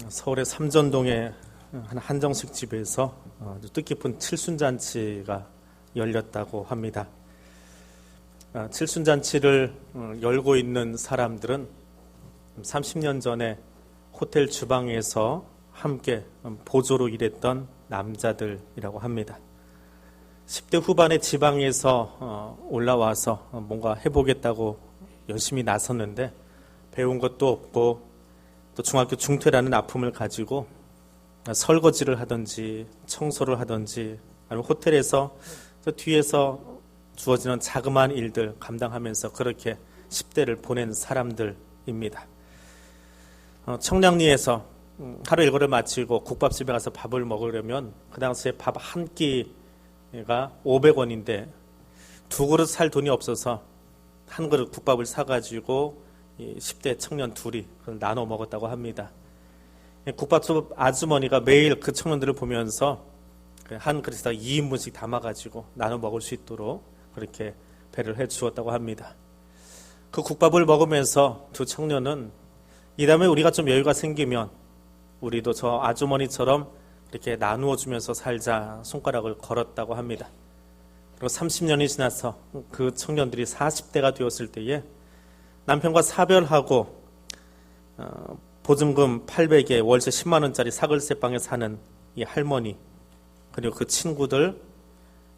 서울의 삼전동의 한 한정식 집에서 아주 뜻깊은 칠순잔치가 열렸다고 합니다. 칠순잔치를 열고 있는 사람들은 30년 전에 호텔 주방에서 함께 보조로 일했던 남자들이라고 합니다. 10대 후반의 지방에서 올라와서 뭔가 해보겠다고 열심히 나섰는데 배운 것도 없고 또 중학교 중퇴라는 아픔을 가지고 설거지를 하든지 청소를 하든지 아니면 호텔에서 저 뒤에서 주어지는 자그마한 일들 감당하면서 그렇게 10대를 보낸 사람들입니다. 청량리에서 하루 일과를 마치고 국밥집에 가서 밥을 먹으려면 그 당시에 밥 한 끼가 500원인데 두 그릇 살 돈이 없어서 한 그릇 국밥을 사가지고 10대 청년 둘이 나눠 먹었다고 합니다. 국밥집 아주머니가 매일 그 청년들을 보면서 한 그릇에다가 2인분씩 담아가지고 나눠 먹을 수 있도록 그렇게 배를 해 주었다고 합니다. 그 국밥을 먹으면서 두 청년은 이 다음에 우리가 좀 여유가 생기면 우리도 저 아주머니처럼 이렇게 나누어 주면서 살자 손가락을 걸었다고 합니다. 그리고 30년이 지나서 그 청년들이 40대가 되었을 때에 남편과 사별하고 보증금 800에 월세 10만 원짜리 사글세방에 사는 이 할머니 그리고 그 친구들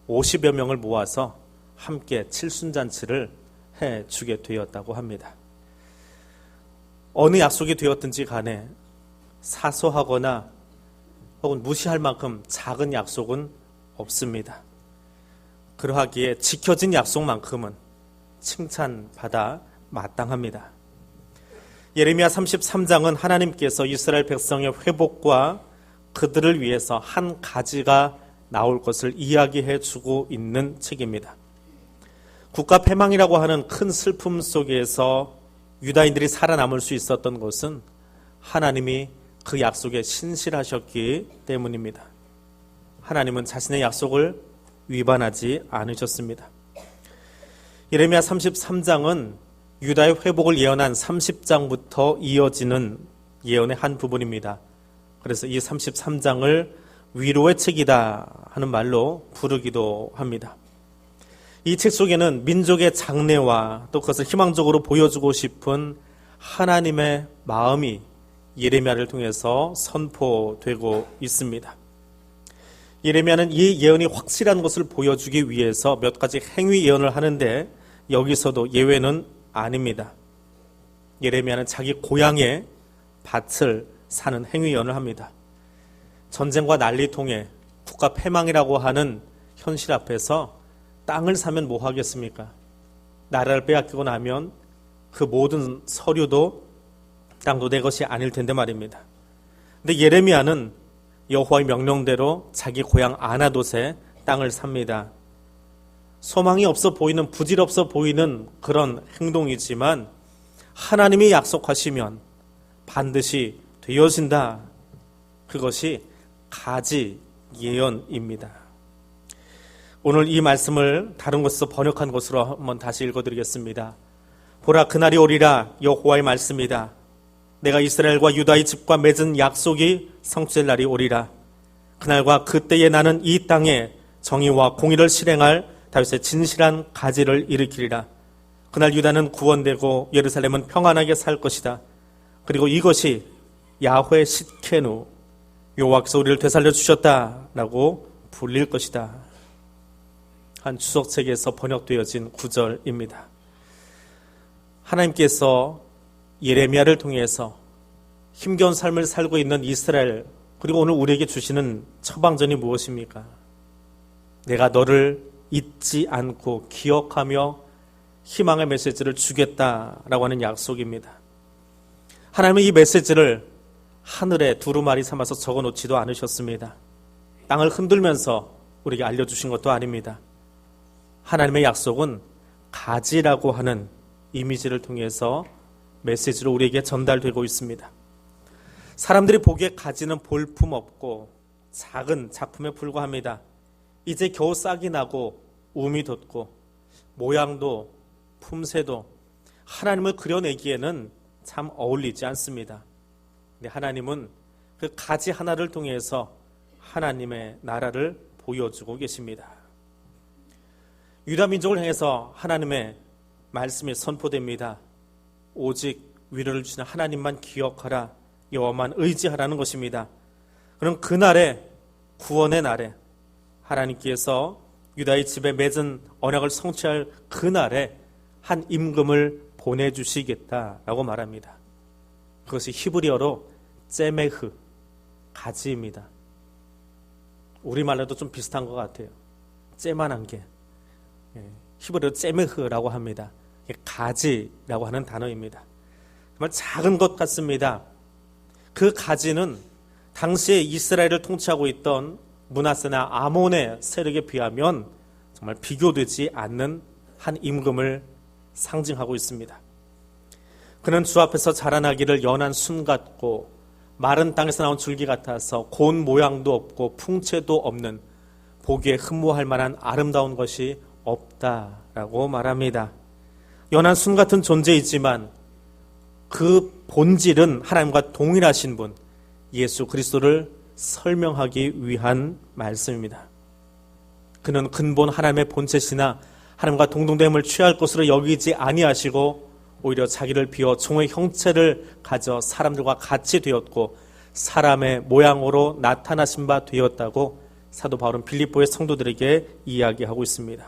50여 명을 모아서 함께 칠순잔치를 해주게 되었다고 합니다. 어느 약속이 되었든지 간에 사소하거나 혹은 무시할 만큼 작은 약속은 없습니다. 그러하기에 지켜진 약속만큼은 칭찬받아 마땅합니다. 예레미야 33장은 하나님께서 이스라엘 백성의 회복과 그들을 위해서 한 가지가 나올 것을 이야기해 주고 있는 책입니다. 국가 패망이라고 하는 큰 슬픔 속에서 유다인들이 살아남을 수 있었던 것은 하나님이 그 약속에 신실하셨기 때문입니다. 하나님은 자신의 약속을 위반하지 않으셨습니다. 예레미야 33장은 유다의 회복을 예언한 30장부터 이어지는 예언의 한 부분입니다. 그래서 이 33장을 위로의 책이다 하는 말로 부르기도 합니다. 이 책 속에는 민족의 장래와 또 그것을 희망적으로 보여주고 싶은 하나님의 마음이 예레미야를 통해서 선포되고 있습니다. 예레미야는 이 예언이 확실한 것을 보여주기 위해서 몇 가지 행위 예언을 하는데 여기서도 예외는 아닙니다. 예레미야는 자기 고향에 밭을 사는 행위 예언을 합니다. 전쟁과 난리통에 국가 패망이라고 하는 현실 앞에서 땅을 사면 뭐 하겠습니까? 나라를 빼앗기고 나면 그 모든 서류도 땅도 내 것이 아닐 텐데 말입니다. 근데 예레미야는 여호와의 명령대로 자기 고향 아나돗에 땅을 삽니다. 소망이 없어 보이는 부질없어 보이는 그런 행동이지만 하나님이 약속하시면 반드시 되어진다. 그것이 가지 예언입니다. 오늘 이 말씀을 다른 곳에서 번역한 것으로 한번 다시 읽어드리겠습니다. 보라 그날이 오리라 여호와의 말씀이다. 내가 이스라엘과 유다의 집과 맺은 약속이 성취될 날이 오리라. 그날과 그때에 나는 이 땅에 정의와 공의를 실행할 다윗의 진실한 가지를 일으키리라. 그날 유다는 구원되고 예루살렘은 평안하게 살 것이다. 그리고 이것이 야훼 시케누 여호와께서 우리를 되살려 주셨다라고 불릴 것이다. 한 주석책에서 번역되어진 구절입니다. 하나님께서 예레미야를 통해서 힘겨운 삶을 살고 있는 이스라엘 그리고 오늘 우리에게 주시는 처방전이 무엇입니까? 내가 너를 잊지 않고 기억하며 희망의 메시지를 주겠다라고 하는 약속입니다. 하나님은 이 메시지를 하늘에 두루마리 삼아서 적어놓지도 않으셨습니다. 땅을 흔들면서 우리에게 알려주신 것도 아닙니다. 하나님의 약속은 가지라고 하는 이미지를 통해서 메시지로 우리에게 전달되고 있습니다. 사람들이 보기에 가지는 볼품없고 작은 작품에 불과합니다. 이제 겨우 싹이 나고 움이 돋고 모양도 품새도 하나님을 그려내기에는 참 어울리지 않습니다. 근데 하나님은 그 가지 하나를 통해서 하나님의 나라를 보여주고 계십니다. 유다 민족을 향해서 하나님의 말씀이 선포됩니다. 오직 위로를 주시는 하나님만 기억하라, 여호와만 의지하라는 것입니다. 그럼 그날에, 구원의 날에 하나님께서 유다의 집에 맺은 언약을 성취할 그날에 한 임금을 보내주시겠다라고 말합니다. 그것이 히브리어로 ጼ메흐, 가지입니다. 우리말로도 좀 비슷한 것 같아요. 째만한 게. 히브리어로 ጼ메흐라고 합니다. 가지라고 하는 단어입니다. 정말 작은 것 같습니다. 그 가지는 당시에 이스라엘을 통치하고 있던 므낫세나 아몬의 세력에 비하면 정말 비교되지 않는 한 임금을 상징하고 있습니다. 그는 주 앞에서 자라나기를 연한 순 같고 마른 땅에서 나온 줄기 같아서 고운 모양도 없고 풍채도 없는, 보기에 흠모할 만한 아름다운 것이 없다라고 말합니다. 연한 순 같은 존재이지만 그 본질은 하나님과 동일하신 분, 예수 그리스도를 설명하기 위한 말씀입니다. 그는 근본 하나님의 본체시나 하나님과 동등됨을 취할 것으로 여기지 아니하시고 오히려 자기를 비워 종의 형체를 가져 사람들과 같이 되었고 사람의 모양으로 나타나신 바 되었다고 사도 바울은 빌립보의 성도들에게 이야기하고 있습니다.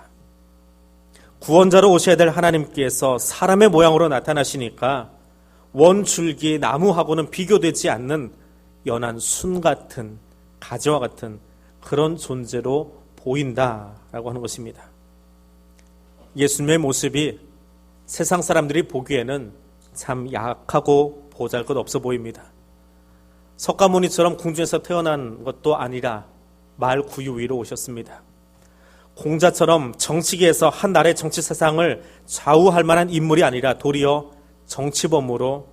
구원자로 오셔야 될 하나님께서 사람의 모양으로 나타나시니까 원줄기 나무하고는 비교되지 않는 연한 순 같은, 가지와 같은 그런 존재로 보인다라고 하는 것입니다. 예수님의 모습이 세상 사람들이 보기에는 참 약하고 보잘것없어 보입니다. 석가모니처럼 궁중에서 태어난 것도 아니라 말 구유 위로 오셨습니다. 공자처럼 정치계에서 한 나라의 정치 세상을 좌우할 만한 인물이 아니라 도리어 정치범으로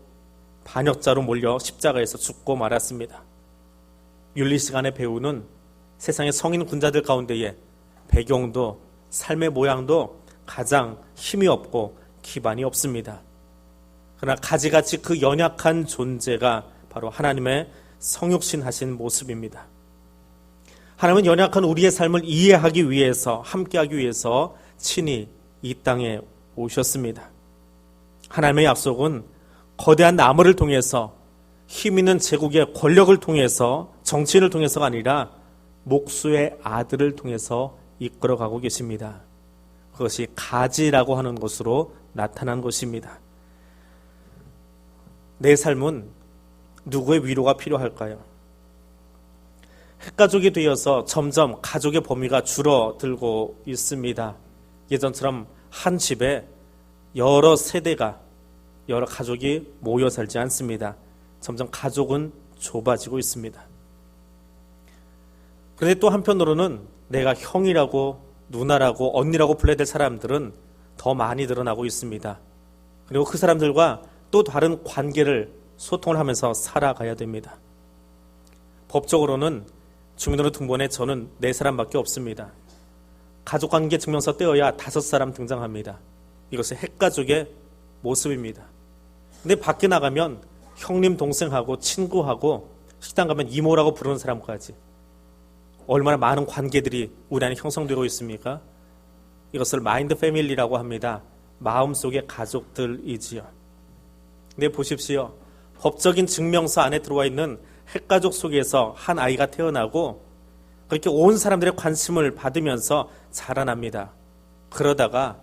반역자로 몰려 십자가에서 죽고 말았습니다. 윤리시간의 배우는 세상의 성인 군자들 가운데에 배경도 삶의 모양도 가장 힘이 없고 기반이 없습니다. 그러나 가지같이 그 연약한 존재가 바로 하나님의 성육신하신 모습입니다. 하나님은 연약한 우리의 삶을 이해하기 위해서, 함께하기 위해서 친히 이 땅에 오셨습니다. 하나님의 약속은 거대한 나무를 통해서, 힘 있는 제국의 권력을 통해서, 정치인을 통해서가 아니라 목수의 아들을 통해서 이끌어가고 계십니다. 그것이 가지라고 하는 것으로 나타난 것입니다. 내 삶은 누구의 위로가 필요할까요? 핵가족이 되어서 점점 가족의 범위가 줄어들고 있습니다. 예전처럼 한 집에 여러 세대가, 여러 가족이 모여 살지 않습니다. 점점 가족은 좁아지고 있습니다. 그런데 또 한편으로는 내가 형이라고, 누나라고, 언니라고 불러야 될 사람들은 더 많이 늘어나고 있습니다. 그리고 그 사람들과 또 다른 관계를 소통을 하면서 살아가야 됩니다. 법적으로는 주민등록번호에 저는 4사람밖에 없습니다. 가족관계 증명서 떼어야 5사람 등장합니다. 이것은 핵가족의 모습입니다. 근데 밖에 나가면 형님, 동생하고 친구하고 식당 가면 이모라고 부르는 사람까지 얼마나 많은 관계들이 우리 안에 형성되고 있습니까? 이것을 마인드 패밀리라고 합니다. 마음속의 가족들이지요. 근데 보십시오. 법적인 증명서 안에 들어와 있는 핵가족 속에서 한 아이가 태어나고 그렇게 온 사람들의 관심을 받으면서 자라납니다. 그러다가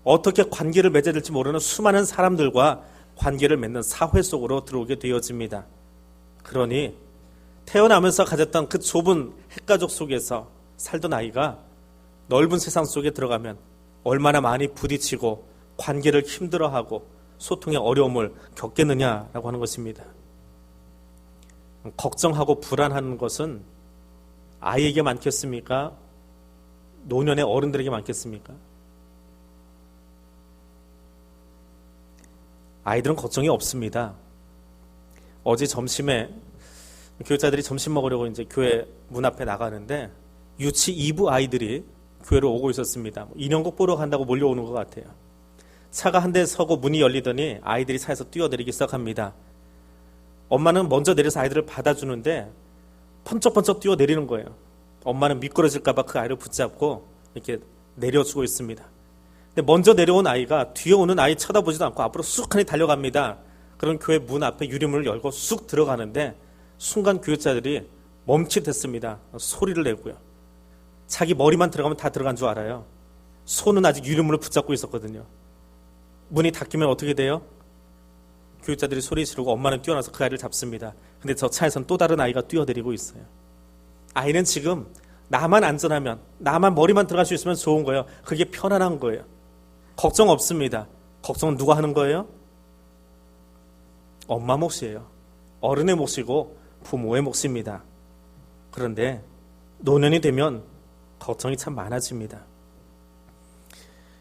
어떻게 관계를 맺어야 될지 모르는 수많은 사람들과 관계를 맺는 사회 속으로 들어오게 되어집니다. 그러니 태어나면서 가졌던 그 좁은 핵가족 속에서 살던 아이가 넓은 세상 속에 들어가면 얼마나 많이 부딪히고 관계를 힘들어하고 소통의 어려움을 겪겠느냐라고 하는 것입니다. 걱정하고 불안한 것은 아이에게 많겠습니까? 노년의 어른들에게 많겠습니까? 아이들은 걱정이 없습니다. 어제 점심에 교육자들이 점심 먹으려고 이제 교회 문 앞에 나가는데 유치 2부 아이들이 교회로 오고 있었습니다. 인형극 보러 간다고 몰려오는 것 같아요. 차가 한 대 서고 문이 열리더니 아이들이 차에서 뛰어내리기 시작합니다. 엄마는 먼저 내려서 아이들을 받아주는데 번쩍번쩍 뛰어내리는 거예요. 엄마는 미끄러질까봐 그 아이를 붙잡고 이렇게 내려주고 있습니다. 근데 먼저 내려온 아이가 뒤에 오는 아이 쳐다보지도 않고 앞으로 쑥하니 달려갑니다. 그런 교회 문 앞에 유리문을 열고 쑥 들어가는데 순간 교육자들이 멈칫했습니다. 소리를 내고요. 자기 머리만 들어가면 다 들어간 줄 알아요. 손은 아직 유리문을 붙잡고 있었거든요. 문이 닫히면 어떻게 돼요? 교육자들이 소리 지르고 엄마는 뛰어나서 그 아이를 잡습니다. 근데 저 차에서는 또 다른 아이가 뛰어내리고 있어요. 아이는 지금 나만 안전하면, 나만 머리만 들어갈 수 있으면 좋은 거예요. 그게 편안한 거예요. 걱정 없습니다. 걱정은 누가 하는 거예요? 엄마 몫이에요. 어른의 몫이고 부모의 몫입니다. 그런데 노년이 되면 걱정이 참 많아집니다.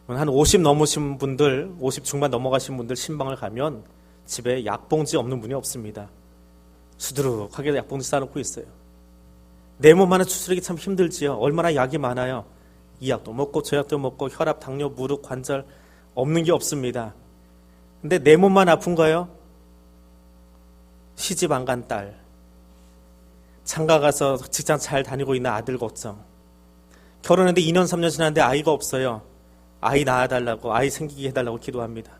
한 50 넘으신 분들, 50 중반 넘어가신 분들 신방을 가면 집에 약봉지 없는 분이 없습니다. 수두룩하게 약봉지 싸놓고 있어요. 내 몸 하나 추스르기 참 힘들지요. 얼마나 약이 많아요. 이 약도 먹고 저 약도 먹고 혈압, 당뇨, 무릎, 관절 없는 게 없습니다. 근데 내 몸만 아픈가요? 시집 안 간 딸, 장가 가서 직장 잘 다니고 있는 아들 걱정, 결혼했는데 2년 3년 지났는데 아이가 없어요. 아이 낳아달라고, 아이 생기게 해달라고 기도합니다.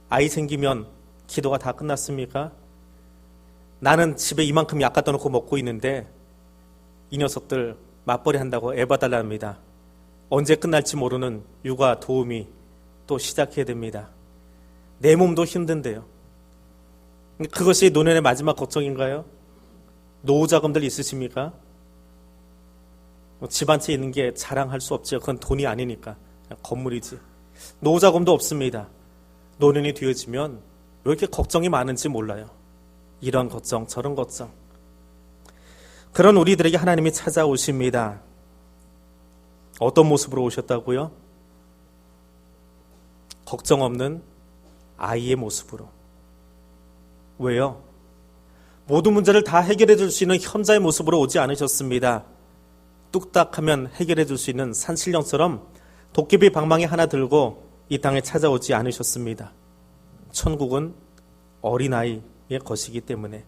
아이 생기면 기도가 다 끝났습니까? 나는 집에 이만큼 약 갖다 놓고 먹고 있는데 이 녀석들 맞벌이 한다고 애 봐달랍니다. 언제 끝날지 모르는 육아 도우미 또 시작해야 됩니다. 내 몸도 힘든데요. 그것이 노년의 마지막 걱정인가요? 노후자금들 있으십니까? 집 한 채 있는 게 자랑할 수 없죠. 그건 돈이 아니니까. 그냥 건물이지. 노후자금도 없습니다. 노년이 되어지면 왜 이렇게 걱정이 많은지 몰라요. 이런 걱정, 저런 걱정. 그런 우리들에게 하나님이 찾아오십니다. 어떤 모습으로 오셨다고요? 걱정 없는 아이의 모습으로. 왜요? 모든 문제를 다 해결해 줄 수 있는 현자의 모습으로 오지 않으셨습니다. 뚝딱하면 해결해 줄 수 있는 산신령처럼 도깨비 방망이 하나 들고 이 땅에 찾아오지 않으셨습니다. 천국은 어린아이의 것이기 때문에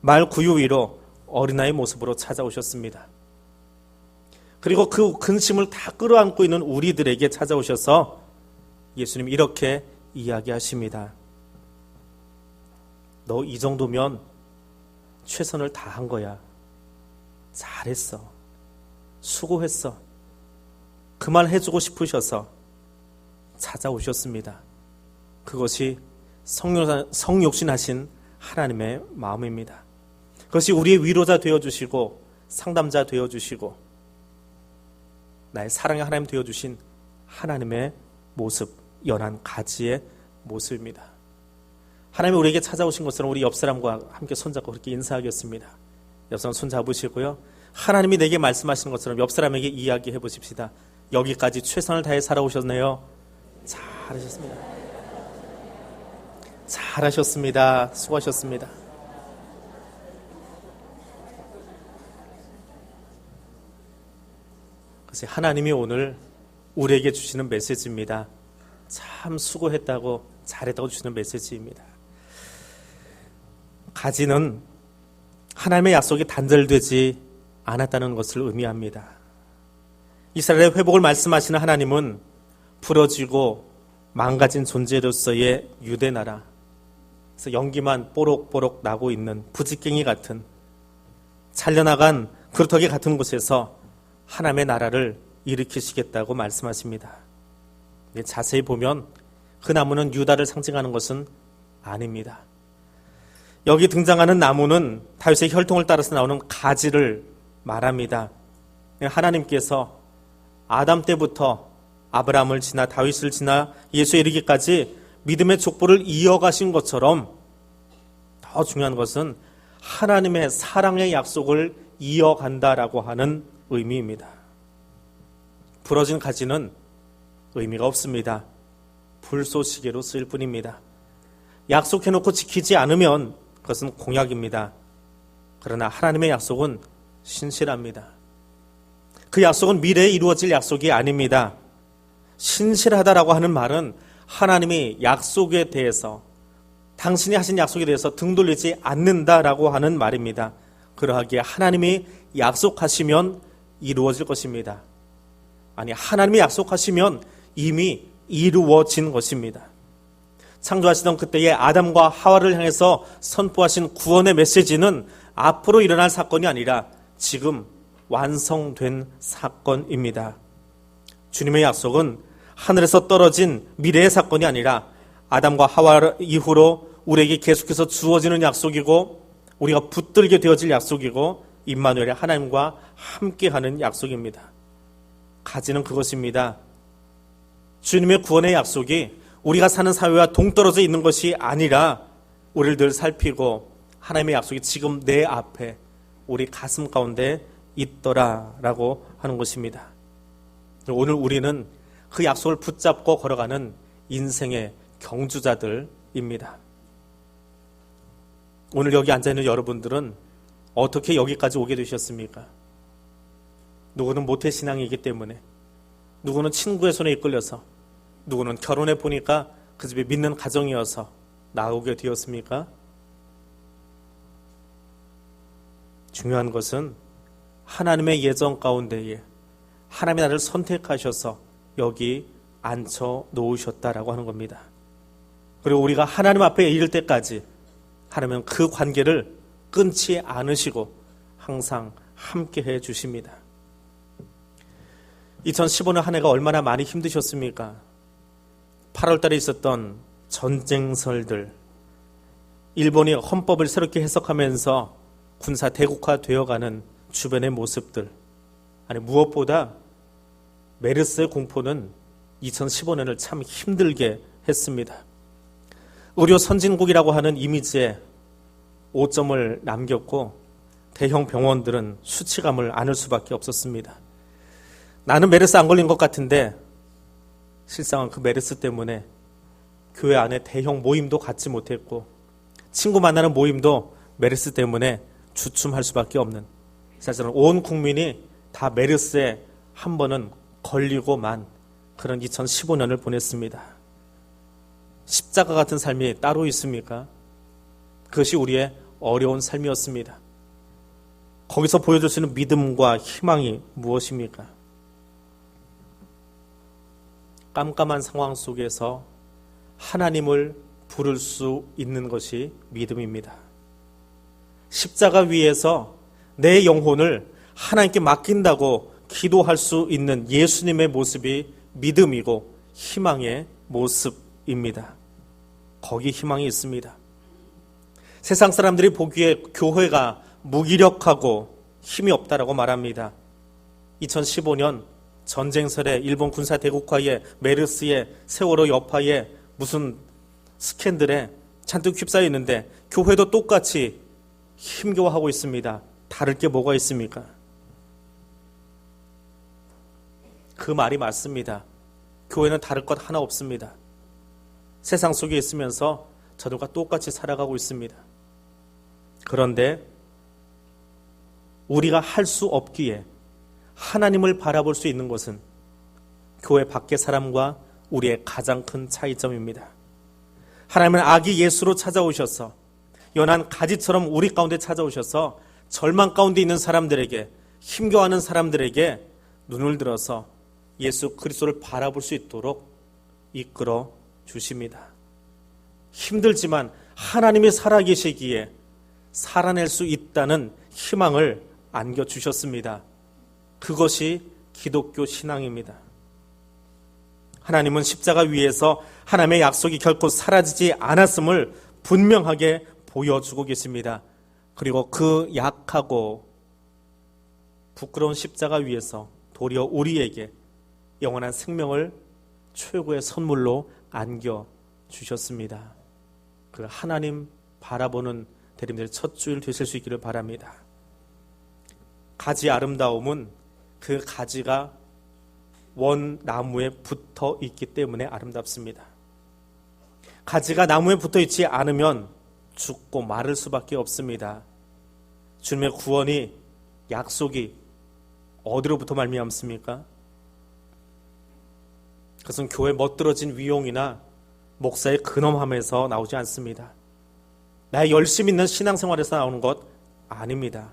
말 구유 위로 어린아이 모습으로 찾아오셨습니다. 그리고 그 근심을 다 끌어안고 있는 우리들에게 찾아오셔서 예수님 이렇게 이야기하십니다. 너 이 정도면 최선을 다한 거야. 잘했어. 수고했어. 그 말 해주고 싶으셔서 찾아오셨습니다. 그것이 성육신하신 하나님의 마음입니다. 그것이 우리의 위로자 되어주시고 상담자 되어주시고 나의 사랑의 하나님 되어주신 하나님의 모습, 연한 가지의 모습입니다. 하나님이 우리에게 찾아오신 것처럼 우리 옆사람과 함께 손잡고 그렇게 인사하겠습니다. 옆사람 손잡으시고요. 하나님이 내게 말씀하시는 것처럼 옆사람에게 이야기해 보십시다. 여기까지 최선을 다해 살아오셨네요. 잘하셨습니다. 잘하셨습니다. 수고하셨습니다. 그래서 하나님이 오늘 우리에게 주시는 메시지입니다. 참 수고했다고 잘했다고 주시는 메시지입니다. 가지는 하나님의 약속이 단절되지 않았다는 것을 의미합니다. 이스라엘의 회복을 말씀하시는 하나님은 부러지고 망가진 존재로서의 유대 나라, 그래서 연기만 뽀록뽀록 나고 있는 부직갱이 같은 잘려나간 그루터기 같은 곳에서 하나님의 나라를 일으키시겠다고 말씀하십니다. 자세히 보면 그 나무는 유다를 상징하는 것은 아닙니다. 여기 등장하는 나무는 다윗의 혈통을 따라서 나오는 가지를 말합니다. 하나님께서 아담 때부터 아브라함을 지나 다윗을 지나 예수에 이르기까지 믿음의 족보를 이어가신 것처럼 더 중요한 것은 하나님의 사랑의 약속을 이어간다라고 하는 의미입니다. 부러진 가지는 의미가 없습니다. 불쏘시개로 쓰일 뿐입니다. 약속해놓고 지키지 않으면 그것은 공약입니다. 그러나 하나님의 약속은 신실합니다. 그 약속은 미래에 이루어질 약속이 아닙니다. 신실하다라고 하는 말은 하나님이 약속에 대해서 당신이 하신 약속에 대해서 등 돌리지 않는다라고 하는 말입니다. 그러하기에 하나님이 약속하시면 이루어질 것입니다. 아니, 하나님이 약속하시면 이미 이루어진 것입니다. 창조하시던 그때의 아담과 하와를 향해서 선포하신 구원의 메시지는 앞으로 일어날 사건이 아니라 지금 완성된 사건입니다. 주님의 약속은 하늘에서 떨어진 미래의 사건이 아니라 아담과 하와 이후로 우리에게 계속해서 주어지는 약속이고 우리가 붙들게 되어질 약속이고 임마누엘의 하나님과 함께하는 약속입니다. 가지는 그것입니다. 주님의 구원의 약속이 우리가 사는 사회와 동떨어져 있는 것이 아니라 우리를 늘 살피고 하나님의 약속이 지금 내 앞에 우리 가슴 가운데 있더라라고 하는 것입니다. 오늘 우리는 그 약속을 붙잡고 걸어가는 인생의 경주자들입니다. 오늘 여기 앉아있는 여러분들은 어떻게 여기까지 오게 되셨습니까? 누구는 모태신앙이기 때문에, 누구는 친구의 손에 이끌려서, 누구는 결혼해 보니까 그 집에 믿는 가정이어서 나오게 되었습니까? 중요한 것은 하나님의 예정 가운데에 하나님이 나를 선택하셔서 여기 앉혀 놓으셨다라고 하는 겁니다. 그리고 우리가 하나님 앞에 이를 때까지 하나님은 그 관계를 끊지 않으시고 항상 함께 해 주십니다. 2015년 한 해가 얼마나 많이 힘드셨습니까? 8월 달에 있었던 전쟁설들, 일본이 헌법을 새롭게 해석하면서 군사 대국화되어가는 주변의 모습들, 아니 무엇보다 메르스의 공포는 2015년을 참 힘들게 했습니다. 의료 선진국이라고 하는 이미지에 오점을 남겼고 대형 병원들은 수치감을 안을 수밖에 없었습니다. 나는 메르스 안 걸린 것 같은데 실상은 그 메르스 때문에 교회 안에 대형 모임도 갖지 못했고 친구 만나는 모임도 메르스 때문에 주춤할 수밖에 없는, 사실은 온 국민이 다 메르스에 한 번은 걸리고만 그런 2015년을 보냈습니다. 십자가 같은 삶이 따로 있습니까? 그것이 우리의 어려운 삶이었습니다. 거기서 보여줄 수 있는 믿음과 희망이 무엇입니까? 깜깜한 상황 속에서 하나님을 부를 수 있는 것이 믿음입니다. 십자가 위에서 내 영혼을 하나님께 맡긴다고 기도할 수 있는 예수님의 모습이 믿음이고 희망의 모습입니다. 거기 희망이 있습니다. 세상 사람들이 보기에 교회가 무기력하고 힘이 없다라고 말합니다. 2015년 전쟁설에 일본 군사 대국화에 메르스에 세월호 여파에 무슨 스캔들에 잔뜩 휩싸여 있는데 교회도 똑같이 힘겨워하고 있습니다. 다를 게 뭐가 있습니까? 그 말이 맞습니다. 교회는 다를 것 하나 없습니다. 세상 속에 있으면서 저들과 똑같이 살아가고 있습니다. 그런데 우리가 할 수 없기에 하나님을 바라볼 수 있는 것은 교회 밖의 사람과 우리의 가장 큰 차이점입니다. 하나님은 아기 예수로 찾아오셔서 연한 가지처럼 우리 가운데 찾아오셔서 절망 가운데 있는 사람들에게, 힘겨워하는 사람들에게 눈을 들어서 예수 그리스도를 바라볼 수 있도록 이끌어 주십니다. 힘들지만 하나님이 살아계시기에 살아낼 수 있다는 희망을 안겨주셨습니다. 그것이 기독교 신앙입니다. 하나님은 십자가 위에서 하나님의 약속이 결코 사라지지 않았음을 분명하게 보여주고 계십니다. 그리고 그 약하고 부끄러운 십자가 위에서 도리어 우리에게 영원한 생명을 최고의 선물로 안겨주셨습니다. 그 하나님 바라보는 대림들의 첫 주일 되실 수 있기를 바랍니다. 가지 아름다움은 그 가지가 원 나무에 붙어 있기 때문에 아름답습니다. 가지가 나무에 붙어 있지 않으면 죽고 마를 수밖에 없습니다. 주님의 구원이, 약속이 어디로부터 말미암습니까? 그것은 교회 멋들어진 위용이나 목사의 근엄함에서 나오지 않습니다. 나의 열심 있는 신앙생활에서 나오는 것 아닙니다.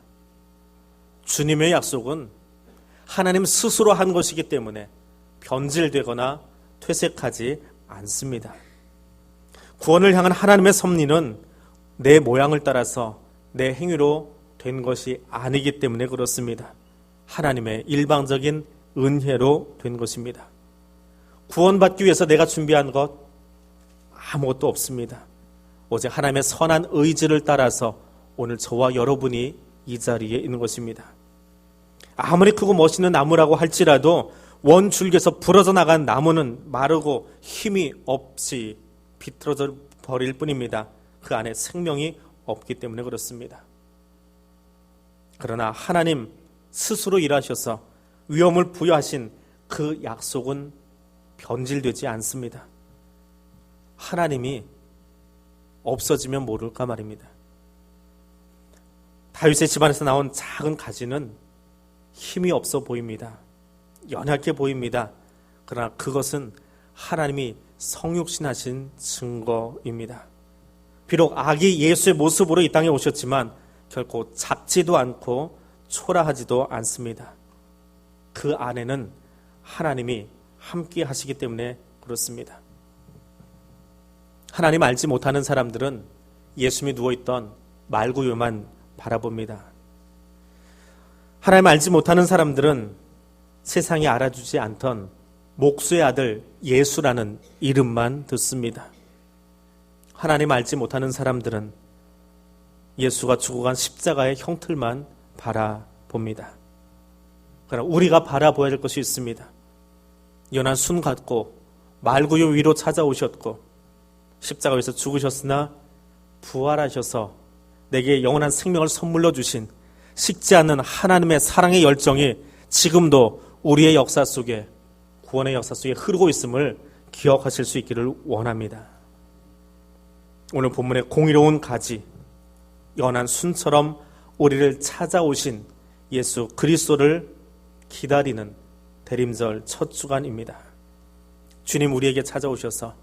주님의 약속은 하나님 스스로 한 것이기 때문에 변질되거나 퇴색하지 않습니다. 구원을 향한 하나님의 섭리는 내 모양을 따라서 내 행위로 된 것이 아니기 때문에 그렇습니다. 하나님의 일방적인 은혜로 된 것입니다. 구원받기 위해서 내가 준비한 것 아무것도 없습니다. 오직 하나님의 선한 의지를 따라서 오늘 저와 여러분이 이 자리에 있는 것입니다. 아무리 크고 멋있는 나무라고 할지라도 원줄기에서 부러져 나간 나무는 마르고 힘이 없이 비틀어져 버릴 뿐입니다. 그 안에 생명이 없기 때문에 그렇습니다. 그러나 하나님 스스로 일하셔서 위엄을 부여하신 그 약속은 변질되지 않습니다. 하나님이 없어지면 모를까 말입니다. 다윗의 집안에서 나온 작은 가지는 힘이 없어 보입니다. 연약해 보입니다. 그러나 그것은 하나님이 성육신하신 증거입니다. 비록 아기 예수의 모습으로 이 땅에 오셨지만 결코 작지도 않고 초라하지도 않습니다. 그 안에는 하나님이 함께 하시기 때문에 그렇습니다. 하나님 알지 못하는 사람들은 예수님이 누워있던 말구유만 바라봅니다. 하나님 알지 못하는 사람들은 세상이 알아주지 않던 목수의 아들 예수라는 이름만 듣습니다. 하나님 알지 못하는 사람들은 예수가 죽어간 십자가의 형틀만 바라봅니다. 그러나 우리가 바라보아야 할 것이 있습니다. 연한 순 같고 말구유 위로 찾아오셨고 십자가에서 죽으셨으나 부활하셔서 내게 영원한 생명을 선물로 주신 식지 않는 하나님의 사랑의 열정이 지금도 우리의 역사 속에, 구원의 역사 속에 흐르고 있음을 기억하실 수 있기를 원합니다. 오늘 본문의 공의로운 가지, 연한 순처럼 우리를 찾아오신 예수 그리스도를 기다리는 대림절 첫 주간입니다. 주님 우리에게 찾아오셔서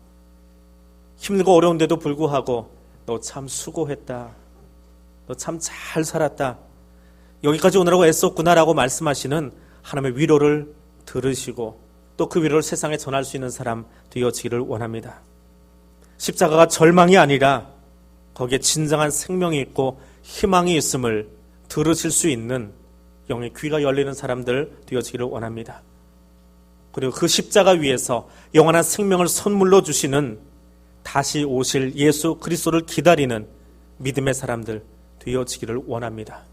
힘들고 어려운데도 불구하고 너 참 수고했다, 너 참 잘 살았다, 여기까지 오느라고 애썼구나라고 말씀하시는 하나님의 위로를 들으시고 또 그 위로를 세상에 전할 수 있는 사람 되어지기를 원합니다. 십자가가 절망이 아니라 거기에 진정한 생명이 있고 희망이 있음을 들으실 수 있는 영의 귀가 열리는 사람들 되어지기를 원합니다. 그리고 그 십자가 위에서 영원한 생명을 선물로 주시는 다시 오실 예수 그리스도를 기다리는 믿음의 사람들 되어지기를 원합니다.